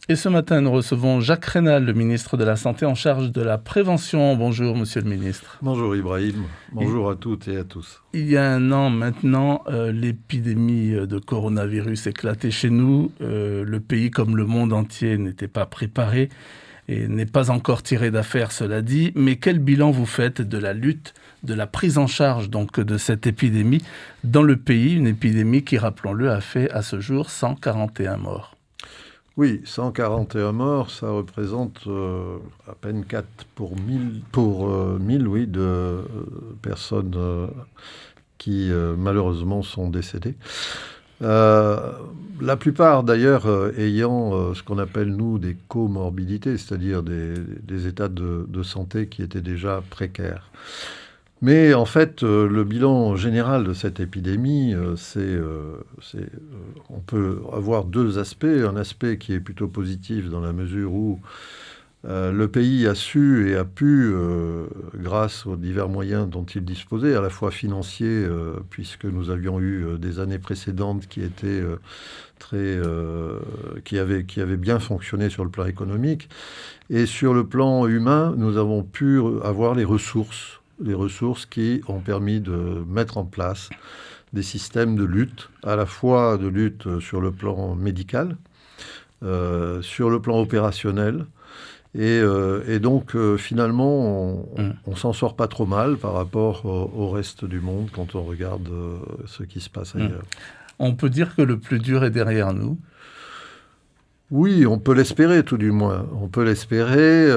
Et ce matin, nous recevons Jacques Raynal, le ministre de la Santé en charge de la prévention. Bonjour, monsieur le ministre. Bonjour Ibrahim, bonjour à toutes et à tous. Il y a un an maintenant, l'épidémie de coronavirus éclatait chez nous. Le pays, comme le monde entier, n'était pas préparé et n'est pas encore tiré d'affaire, cela dit. Mais quel bilan vous faites de la lutte, de la prise en charge donc de cette épidémie dans le pays, une épidémie qui, rappelons-le, a fait à ce jour 141 morts? Oui, 141 morts, ça représente à peine 4 pour 1000 oui, de personnes qui malheureusement sont décédées. La plupart d'ailleurs ayant ce qu'on appelle nous des comorbidités, c'est-à-dire des états de santé qui étaient déjà précaires. Mais en fait, le bilan général de cette épidémie, on peut avoir deux aspects. Un aspect qui est plutôt positif dans la mesure où le pays a su et a pu, grâce aux divers moyens dont il disposait, à la fois financiers, puisque nous avions eu des années précédentes qui étaient qui avaient bien fonctionné sur le plan économique, et sur le plan humain, nous avons pu avoir les ressources qui ont permis de mettre en place des systèmes de lutte, à la fois de lutte sur le plan médical, sur le plan opérationnel, et donc finalement on s'en sort pas trop mal par rapport au reste du monde quand on regarde ce qui se passe ailleurs. On peut dire que le plus dur est derrière nous. Oui, on peut l'espérer tout du moins. On peut l'espérer.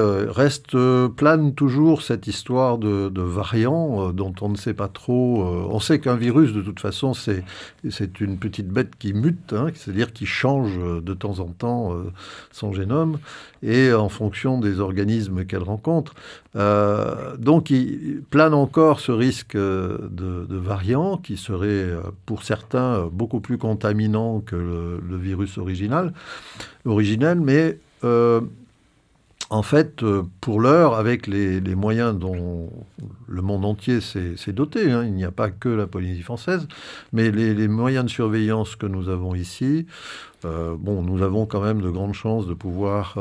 Plane toujours cette histoire de variants dont on ne sait pas trop. On sait qu'un virus, de toute façon, c'est une petite bête qui mute, c'est-à-dire qui change de temps en temps son génome, et en fonction des organismes qu'elle rencontre. Donc, il plane encore ce risque de variants qui serait, pour certains, beaucoup plus contaminant que le virus originel, mais en fait, pour l'heure, avec les moyens dont le monde entier s'est doté, il n'y a pas que la Polynésie française, mais les moyens de surveillance que nous avons ici, nous avons quand même de grandes chances de pouvoir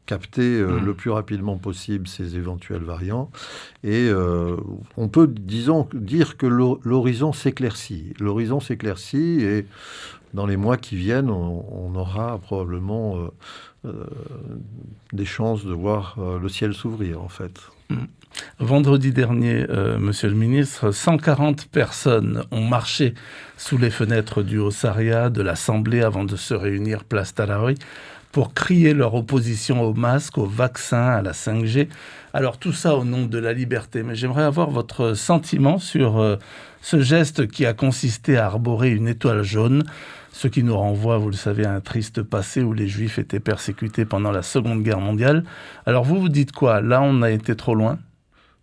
capter le plus rapidement possible ces éventuels variants. Et on peut, dire que l'horizon s'éclaircit. L'horizon s'éclaircit, et dans les mois qui viennent, on aura probablement des chances de voir le ciel s'ouvrir, en fait. Vendredi dernier, monsieur le ministre, 140 personnes ont marché sous les fenêtres du Haut-Saria, de l'Assemblée, avant de se réunir place Taraoi, pour crier leur opposition aux masques, aux vaccins, à la 5G. Alors tout ça au nom de la liberté. Mais j'aimerais avoir votre sentiment sur ce geste qui a consisté à arborer une étoile jaune, ce qui nous renvoie, vous le savez, à un triste passé où les Juifs étaient persécutés pendant la Seconde Guerre mondiale. Alors vous dites quoi? Là, on a été trop loin?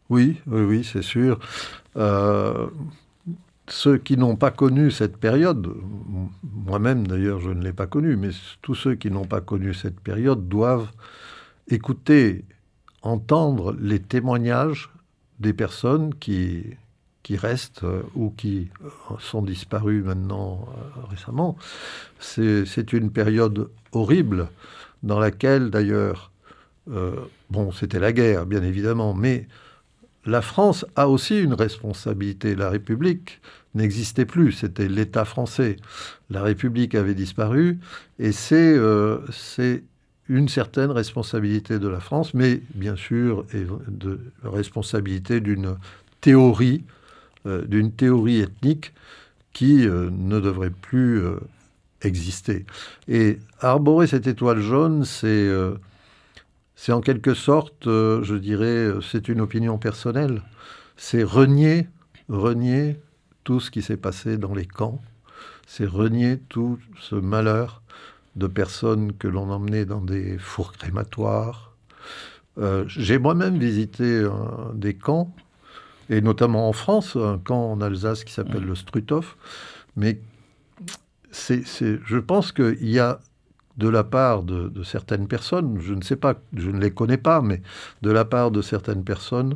Oui, c'est sûr. Ceux qui n'ont pas connu cette période, moi-même d'ailleurs je ne l'ai pas connue, mais tous ceux qui n'ont pas connu cette période doivent écouter, entendre les témoignages des personnes qui restent ou qui sont disparues maintenant récemment. C'est une période horrible dans laquelle d'ailleurs, c'était la guerre bien évidemment, mais la France a aussi une responsabilité. La République n'existait plus, c'était l'État français. La République avait disparu, et c'est une certaine responsabilité de la France, mais bien sûr de responsabilité d'une théorie ethnique qui ne devrait plus exister. Et arborer cette étoile jaune, c'est en quelque sorte, je dirais, c'est une opinion personnelle. C'est renier tout ce qui s'est passé dans les camps. C'est renier tout ce malheur de personnes que l'on emmenait dans des fours crématoires. J'ai moi-même visité des camps, et notamment en France, un camp en Alsace qui s'appelle le Struthof. Mais je pense qu'il y a, de la part de certaines personnes, je ne sais pas, je ne les connais pas, mais de la part de certaines personnes,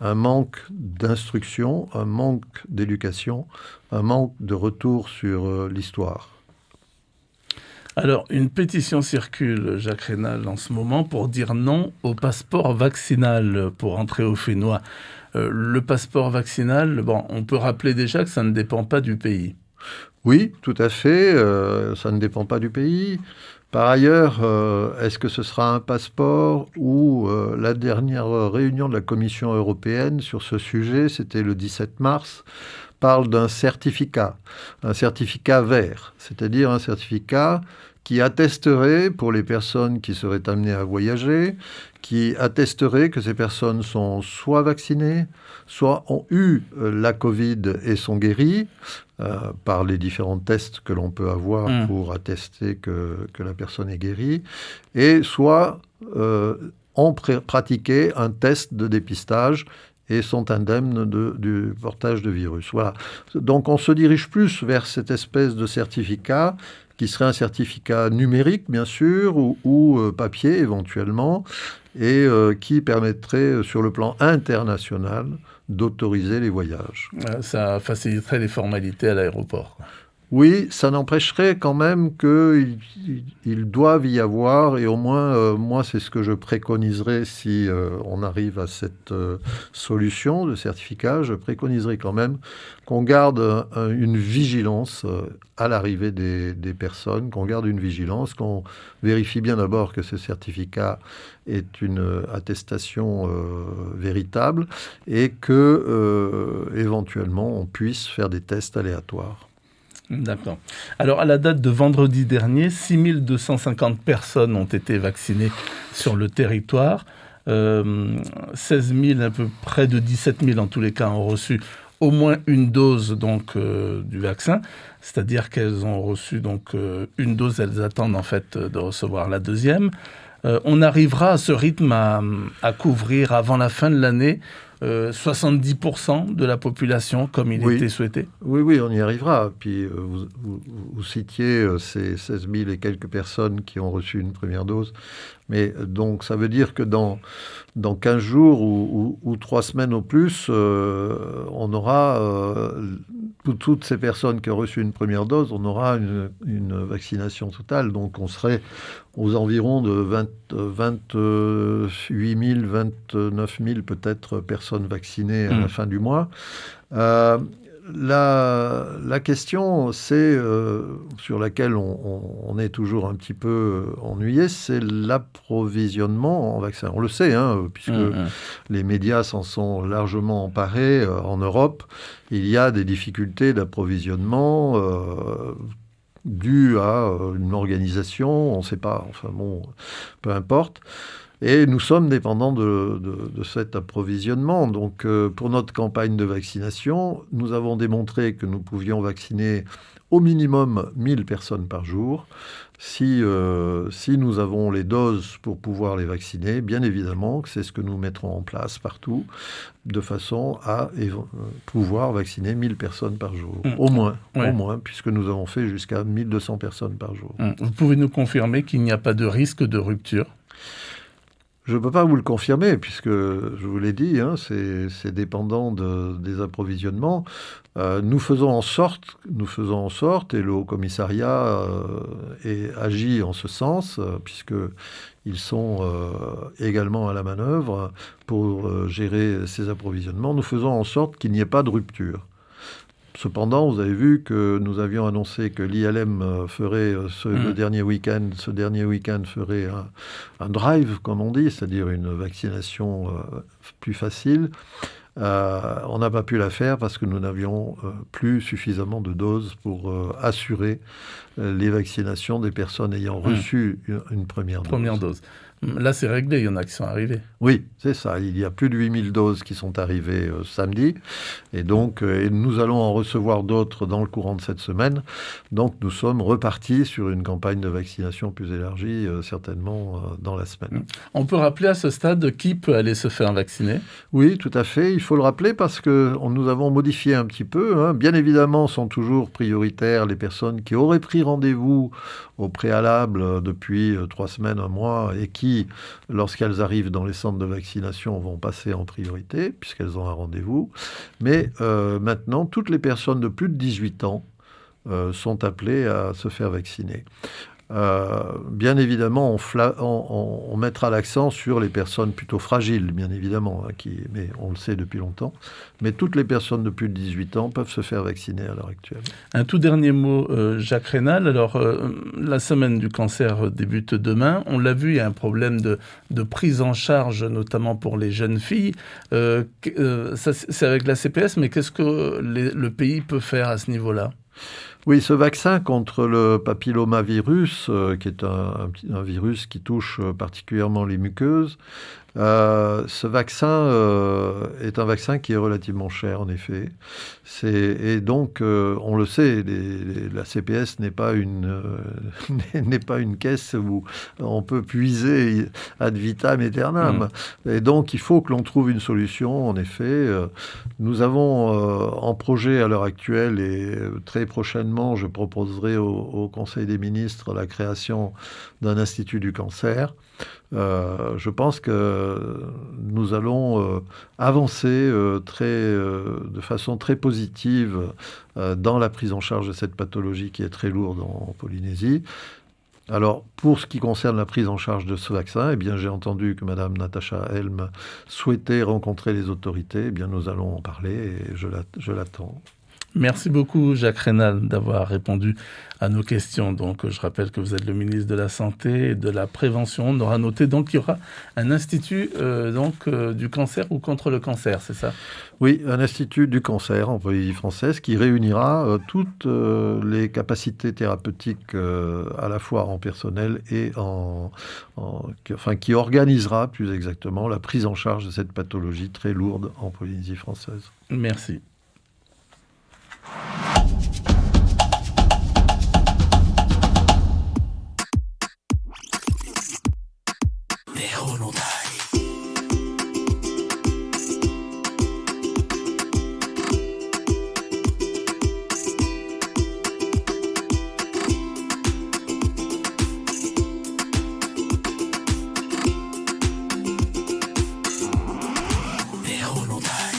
un manque d'instruction, un manque d'éducation, un manque de retour sur l'histoire. Alors, une pétition circule, Jacques Raynal, en ce moment pour dire non au passeport vaccinal pour entrer au Fénois. Le passeport vaccinal, bon, on peut rappeler déjà que ça ne dépend pas du pays. Oui, tout à fait, ça ne dépend pas du pays. Par ailleurs, est-ce que ce sera un passeport ou la dernière réunion de la Commission européenne sur ce sujet, c'était le 17 mars, parle d'un certificat vert, c'est-à-dire un certificat qui attesterait pour les personnes qui seraient amenées à voyager, qui attesterait que ces personnes sont soit vaccinées, soit ont eu la Covid et sont guéries, par les différents tests que l'on peut avoir pour attester que la personne est guérie, et soit ont pratiqué un test de dépistage et sont indemnes du portage de virus. Voilà. Donc on se dirige plus vers cette espèce de certificat qui serait un certificat numérique, bien sûr, ou papier éventuellement, et qui permettrait, sur le plan international, d'autoriser les voyages. Ça faciliterait les formalités à l'aéroport. Oui, ça n'empêcherait quand même qu'ils doivent y avoir, et au moins, moi, c'est ce que je préconiserais si on arrive à cette solution de certificat. Je préconiserais quand même qu'on garde une vigilance à l'arrivée des personnes, qu'on garde une vigilance, qu'on vérifie bien d'abord que ce certificat est une attestation véritable et que, éventuellement, on puisse faire des tests aléatoires. D'accord. Alors, à la date de vendredi dernier, 6250 personnes ont été vaccinées sur le territoire. 16 000, un peu près de 17 000 en tous les cas, ont reçu au moins une dose donc, du vaccin. C'est-à-dire qu'elles ont reçu donc, une dose, elles attendent en fait de recevoir la deuxième. On arrivera à ce rythme à couvrir avant la fin de l'année 70% de la population comme il était souhaité. Oui, on y arrivera. Puis vous citiez ces 16 000 et quelques personnes qui ont reçu une première dose. Mais donc ça veut dire que dans 15 jours ou 3 semaines au plus, on aura, pour toutes ces personnes qui ont reçu une première dose, on aura une vaccination totale. Donc on serait aux environs de 28 000, 29 000 peut-être personnes vaccinées à la fin du mois. La question, c'est sur laquelle on est toujours un petit peu ennuyé, c'est l'approvisionnement en vaccins. On le sait, puisque les médias s'en sont largement emparés en Europe. Il y a des difficultés d'approvisionnement dues à une organisation, on ne sait pas, enfin bon, peu importe. Et nous sommes dépendants de cet approvisionnement. Donc, pour notre campagne de vaccination, nous avons démontré que nous pouvions vacciner au minimum 1000 personnes par jour. Si nous avons les doses pour pouvoir les vacciner, bien évidemment que c'est ce que nous mettrons en place partout, de façon à pouvoir vacciner 1000 personnes par jour. Au moins, puisque nous avons fait jusqu'à 1200 personnes par jour. Vous pouvez nous confirmer qu'il n'y a pas de risque de rupture ? Je ne peux pas vous le confirmer, puisque, je vous l'ai dit, c'est dépendant des approvisionnements. Nous faisons en sorte, et le Haut-Commissariat agit en ce sens, puisqu'ils sont également à la manœuvre pour gérer ces approvisionnements. Nous faisons en sorte qu'il n'y ait pas de rupture. Cependant, vous avez vu que nous avions annoncé que l'ILM ferait ce dernier week-end ferait un drive, comme on dit, c'est-à-dire une vaccination plus facile. On n'a pas pu la faire parce que nous n'avions plus suffisamment de doses pour assurer les vaccinations des personnes ayant reçu une première dose. Là, c'est réglé, il y en a qui sont arrivés. Oui, c'est ça. Il y a plus de 8000 doses qui sont arrivées samedi. Et donc, nous allons en recevoir d'autres dans le courant de cette semaine. Donc, nous sommes repartis sur une campagne de vaccination plus élargie, certainement dans la semaine. On peut rappeler à ce stade qui peut aller se faire vacciner ? Oui, tout à fait. Il faut le rappeler parce que nous avons modifié un petit peu. Bien évidemment, sont toujours prioritaires les personnes qui auraient pris rendez-vous au préalable depuis 3 semaines, 1 mois, et qui, lorsqu'elles arrivent dans les centres de vaccination, vont passer en priorité, puisqu'elles ont un rendez-vous. Mais maintenant, toutes les personnes de plus de 18 ans sont appelées à se faire vacciner. Bien évidemment, on mettra l'accent sur les personnes plutôt fragiles, bien évidemment, mais on le sait depuis longtemps. Mais toutes les personnes de plus de 18 ans peuvent se faire vacciner à l'heure actuelle. Un tout dernier mot, Jacques Raynal. Alors, la semaine du cancer débute demain. On l'a vu, il y a un problème de prise en charge, notamment pour les jeunes filles. Ça, c'est avec la CPS, mais qu'est-ce que le pays peut faire à ce niveau-là ? Oui, ce vaccin contre le papillomavirus, qui est un virus qui touche particulièrement les muqueuses, ce vaccin est un vaccin qui est relativement cher, en effet. Et donc, on le sait, la CPS n'est pas n'est pas une caisse où on peut puiser ad vitam aeternam. Et donc, il faut que l'on trouve une solution, en effet. Nous avons en projet à l'heure actuelle, et très prochainement, je proposerai au Conseil des ministres la création d'un institut du cancer. Je pense que nous allons avancer de façon très positive dans la prise en charge de cette pathologie qui est très lourde en Polynésie. Alors, pour ce qui concerne la prise en charge de ce vaccin, eh bien, j'ai entendu que Mme Natacha Helm souhaitait rencontrer les autorités. Eh bien, nous allons en parler et je l'attends. Merci beaucoup, Jacques Raynal, d'avoir répondu à nos questions. Donc, je rappelle que vous êtes le ministre de la Santé et de la Prévention. On aura noté donc qu'il y aura un institut du cancer ou contre le cancer, c'est ça ? Oui, un institut du cancer en Polynésie française qui réunira toutes les capacités thérapeutiques à la fois en personnel et qui organisera plus exactement la prise en charge de cette pathologie très lourde en Polynésie française. Merci. Dejo notar.